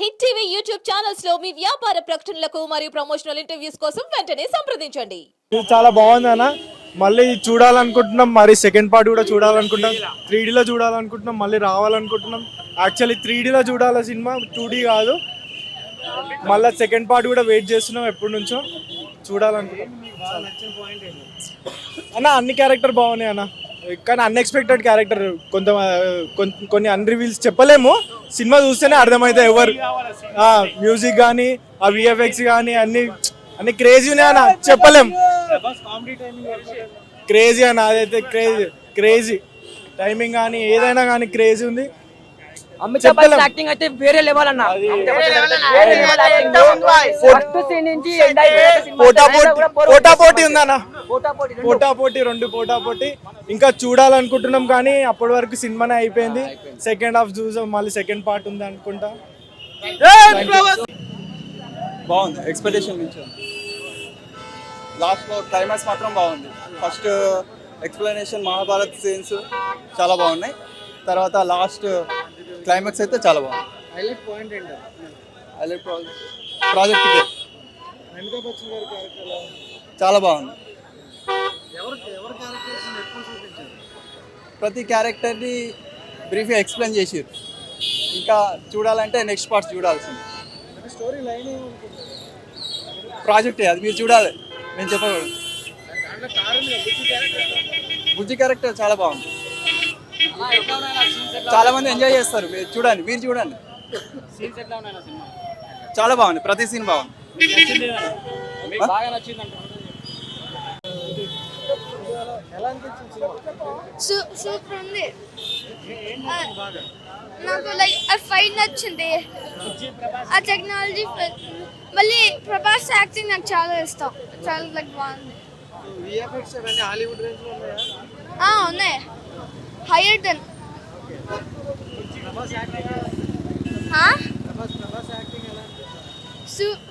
Hit TV YouTube channels లో మీ వ్యాపార ప్రకటనలకు మరియు ప్రమోషనల్ ఇంటర్వ్యూస్ కోసం వెంటనే సంప్రదించండి. ఇది చాలా బాగుంది అన్న. మళ్ళీ చూడాలనుకుంటున్నాం, మరి సెకండ్ పార్ట్ కూడా చూడాలనుకుంటున్నాం. 3Dలో చూడాలనుకుంటున్నాం, మళ్ళీ రావాలనుకుంటున్నాం. యాక్చువల్లీ 3Dలో చూడాలి సినిమా, 2D కాదు. మళ్ళీ సెకండ్ పార్ట్ కూడా వెయిట్ చేస్తున్నాం, ఎప్పటి నుంచో చూడాలనుకుంటున్నాం. అన్న అన్ని క్యారెక్టర్ బాగున్నాయి అన్న, కానీ అన్ఎక్స్పెక్టెడ్ క్యారెక్టర్ కొన్ని అన్రివీల్స్ చెప్పలేము. సినిమా చూస్తేనే అర్థమైతే ఎవరు. మ్యూజిక్ కానీ ఆ విఎఫ్ఎక్స్ కానీ అన్ని క్రేజీ ఉన్నాయి అన్న, చెప్పలేం. క్రేజీ అన్న, అదైతే క్రేజీ టైమింగ్ కానీ ఏదైనా కానీ క్రేజీ ఉంది. అమితాబ్ బచ్చన్ యాక్టింగ్ అయితే వేరే లెవెల్ అన్న. పోటాపోటీ ఉందన్న, పోటాపోటీ 2 పోటాపోటీ. ఇంకా చూడాలనుకుంటున్నాం కానీ అప్పటి వరకు సినిమానే అయిపోయింది. సెకండ్ హాఫ్ చూసాం, మళ్ళీ సెకండ్ పార్ట్ ఉంది అనుకుంటా. బాగుంది, ఎక్స్పెక్టేషన్ నుంచి. లాస్ట్లో క్లైమాక్స్ మాత్రం బాగుంది. ఫస్ట్ ఎక్స్ప్లెనేషన్, మహాభారత్ సీన్స్ చాలా బాగున్నాయి. తర్వాత లాస్ట్ క్లైమాక్స్ అయితే చాలా బాగుంది. హైలైట్ పాయింట్ ఏంటి? హైలైట్ ప్రాజెక్ట్ చాలా బాగుంది. ప్రతి క్యారెక్టర్ని బ్రీఫ్గా ఎక్స్ప్లెయిన్ చేసారు. ఇంకా చూడాలంటే నెక్స్ట్ పార్ట్స్ చూడాల్సింది. స్టోరీ లైన్ ప్రాజెక్టే అది, మీరు చూడాలి, నేను చెప్పకూడదు. బుజ్జి క్యారెక్టర్ చాలా బాగుంది, చాలా మంది ఎంజాయ్ చేస్తారు. మీరు చూడండి. చాలా బాగుంది, ప్రతి సీన్ బాగుంది. సూపర్ ఉంది. నాకు లైక్ ఆ ఫైట్ నచ్చింది, ఆ టెక్నాలజీ. మళ్ళీ ప్రభాస్ యాక్టింగ్ నాకు చాలా ఇష్టం, చాలా లైక్ బాగుంది. ఉన్నాయి, హైయర్ దెన్.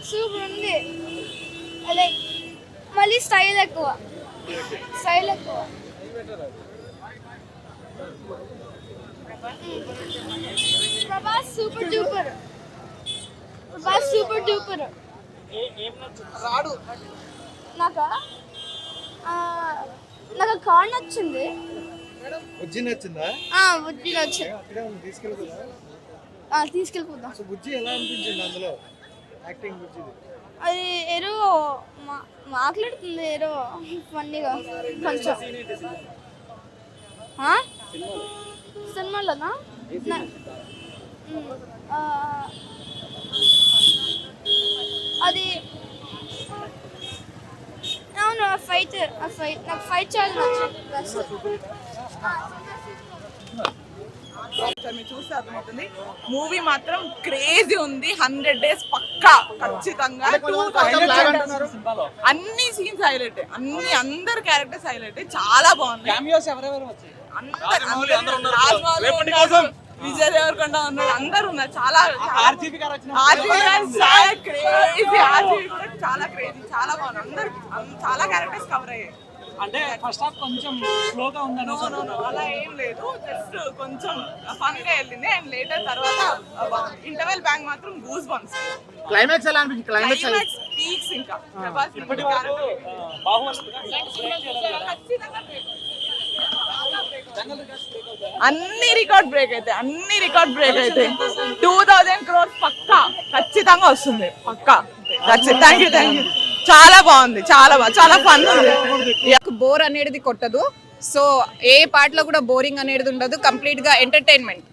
సూపర్ ఉంది. లైక్ మళ్ళీ స్టైల్ ఎక్కువ. Prabhas super duper. నాకు కార్ నచ్చింది. బుజ్జి నచ్చిందా? బుజ్జి నచ్చింది. తీసుకెళ్ళిపోతాం. బుజ్జి ఎలా అనిపించింది అందులో యాక్టింగ్? బుజ్జిది అది ఏదో మాట్లాడుతుంది, ఏదో ఫన్నీగా కొంచెం. సినిమాలోనా? అది అవును, ఫైట్ నాకు ఫైట్ చాలా నచ్చింది. మీరు చూస్తే అర్థమవుతుంది. మూవీ మాత్రం క్రేజీ ఉంది. 100 days పక్కా ఖచ్చితంగా. అన్ని సీన్స్ హైలైట్, అందరు క్యారెక్టర్స్ హైలైట్, చాలా బాగుంది. విజయ్ దేవరకొండ ఉన్నాడు, అందరు ఉన్నారు. చాలా ఆర్జీవి గారు చాలా క్రేజీ, ఆర్జీవి కూడా చాలా క్రేజీ, చాలా బాగుంది. అందరు చాలా క్యారెక్టర్స్ కవర్ అయ్యాయి. అంటే ఫస్ట్ హాఫ్ కొంచెం స్లోగా ఉందని. అలా ఏం లేదు, జస్ట్ కొంచెం ఫన్ గా వెళ్ళింది. అండ్ లేటర్ తర్వాత ఇంటర్వెల్ బ్యాంక్ మాత్రం గూస్ బంప్స్. క్లైమాక్స్ ఎలా అనిపించింది? Climax peaks. ఇంకా అన్ని రికార్డ్ బ్రేక్ అయితే 2000 crores పక్కా ఖచ్చితంగా వస్తుంది, పక్కా. Thank you. చాలా బాగుంది, చాలా ఫన్ ఉంది. బోర్ అనేది కొట్టదు. సో ఏ పార్ట్ లో కూడా బోరింగ్ అనేది ఉండదు, కంప్లీట్ గా ఎంటర్టైన్మెంట్.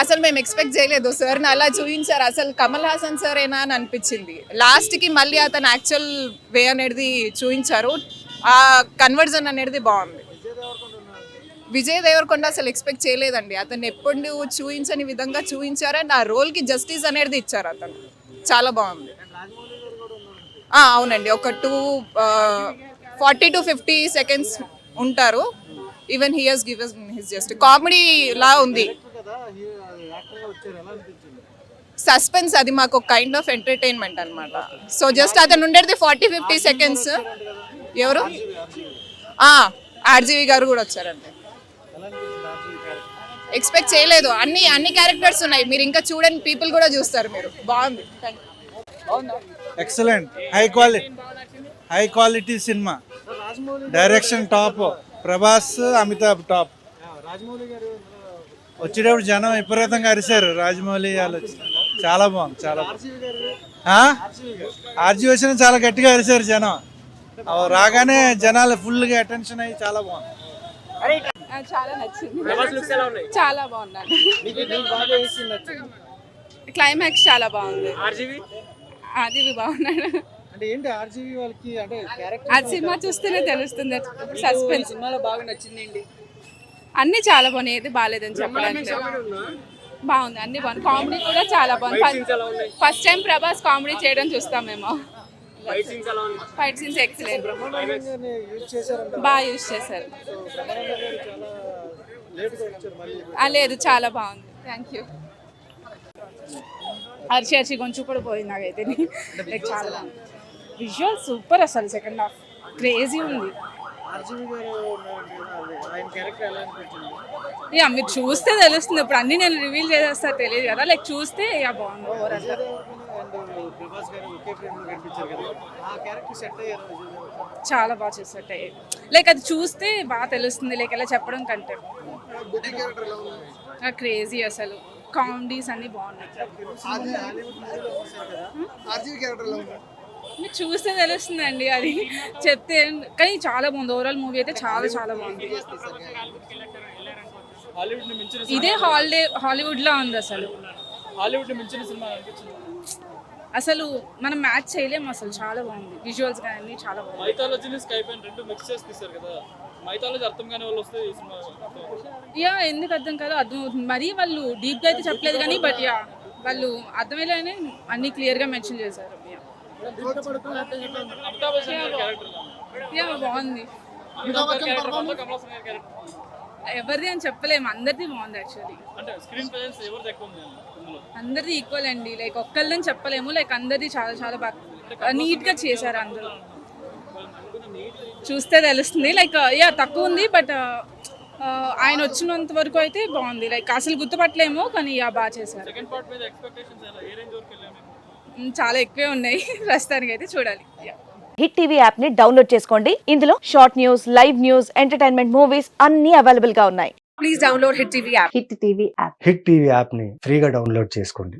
అసలు మేము ఎక్స్పెక్ట్ చేయలేదు, సార్ అలా చూపించారు. అసలు కమల్ హాసన్ సార్ ఏనా అని అనిపించింది. లాస్ట్ కి మళ్ళీ అతను యాక్చువల్ వే అనేది చూపించారు. ఆ కన్వర్జన్ అనేది బాగుంది. విజయ్ దేవరకొండ అసలు ఎక్స్పెక్ట్ చేయలేదండి. అతను ఎప్పుడు చూపించని విధంగా చూపించారు. అండ్ ఆ రోల్ కి జస్టిస్ అనేది ఇచ్చారు. అతను చాలా బాగుంది. అవునండి, ఒక 40 to 50 seconds ఉంటారు. Even he has given his just comedy లా ఉంది. సస్పెన్స్, అది మాకు ఒక కైండ్ ఆఫ్ ఎంటర్టైన్మెంట్ అనమాట. సో జస్ట్ అతను ఉండేది 40-50 seconds. ఎవరు? ఆర్జీవి గారు కూడా వచ్చారండి. ఎక్స్పెక్ట్ చేయలేదు. అన్ని క్యారెక్టర్స్ ఉన్నాయి, మీరు ఇంకా చూడని పీపుల్ కూడా చూస్తారు మీరు. బాగుంది. Excellent, high quality cinema, direction top, Prabhas Amitabh top. వచ్చేటప్పుడు జనం విపరీతంగా అరిశారు రాజమౌళి వాళ్ళు వచ్చి. చాలా బాగుంది, చాలా ఆర్జీ వచ్చిన చాలా గట్టిగా అరిశారు జనం. రాగానే జనాలు ఫుల్గా అటెన్షన్ అయ్యి చాలా బాగుంది. చాలా నచ్చింది, చాలా బాగున్నాడు. క్లైమాక్స్ చాలా బాగుంది. ఆర్జీవి బాగున్నాడు. అంటే ఏంటి ఆర్జీవి వాళ్ళకి అంటే ఆ సినిమా చూస్తేనే తెలుస్తుంది. సస్పెన్స్ సినిమాలో బాగా నచ్చింది. అన్ని చాలా బాగున్నాయి, ఏది బాగాలేదని చెప్పడానికి బాగుంది. అన్ని బాగుంది. కామెడీ కూడా చాలా బాగుంది. ఫస్ట్ టైం ప్రభాస్ కామెడీ చేయడం చూస్తాం మేము. ఫైట్ సీన్స్ ఎక్సలెంట్, బాగా యూజ్ చేశారు. లేదు, చాలా బాగుంది. Thank you. అరిచి కొంచెం కూడా పోయింది నాకైతే. చాలా బాగుంది. విజువల్ సూపర్, అసలు సెకండ్ హాఫ్ క్రేజీ ఉంది. ఇక మీరు చూస్తే తెలుస్తుంది. ఇప్పుడు అన్ని నేను రివీల్ చేసేస్తా తెలియదు కదా, లైక్ చూస్తే ఇక బాగుంది. ఓవరాల్ చాలా బాగా చేసేట, లైక్ అది చూస్తే బాగా తెలుస్తుంది, లైక్ ఎలా చెప్పడం కంటే. క్రేజీ అసలు, కామెడీస్ అన్ని బాగున్నాయి. మీరు చూస్తే తెలుస్తుందండి, అది చెప్తే. కానీ చాలా బాగుంది ఓవరాల్ మూవీ అయితే, చాలా చాలా బాగుంది. ఇదే హాలీవుడ్ లా ఉంది అసలు. అసలు మనం మ్యాచ్ చేయలేము అసలు, చాలా బాగుంది. విజువల్స్ కానీ చాలా బాగుంది. యా, ఎందుకు అర్థం కాదు, అర్థం అవుతుంది. మరీ వాళ్ళు డీప్గా అయితే చెప్పలేదు కానీ, బట్ యా వాళ్ళు అర్థమయ్యేలానే అన్ని క్లియర్గా మెన్షన్ చేశారు. యా బాగుంది. ఎవరిది అని చెప్పలేము, అందరిది బాగుంది యాక్చువల్లీ. అందరిది ఈక్వల్ అండి, లైక్ ఒక్కళ్ళని చెప్పలేము, లైక్ అందరిది చాలా చాలా బాగా నీట్గా చేశారు అందరూ. చూస్తే తెలుస్తుంది, లైక్ యా తక్కువ ఉంది, బట్ ఆయన వచ్చినంత వరకు అయితే బాగుంది. లైక్ అసలు గుర్తుపట్టలేము, కానీ యా బాగా చేశారు. చాలా ఎక్కువే ఉన్నాయి ప్రస్తుతానికి అయితే, చూడాలి. హిట్ టీవీ యాప్ ని డౌన్లోడ్ చేసుకోండి. ఇందులో short news, live news, entertainment movies అన్ని అవైలబుల్ గా ఉన్నాయి. Please download hit TV app. Hit TV app. Hit TV app ని ఫ్రీగా డౌన్లోడ్ చేసుకోండి.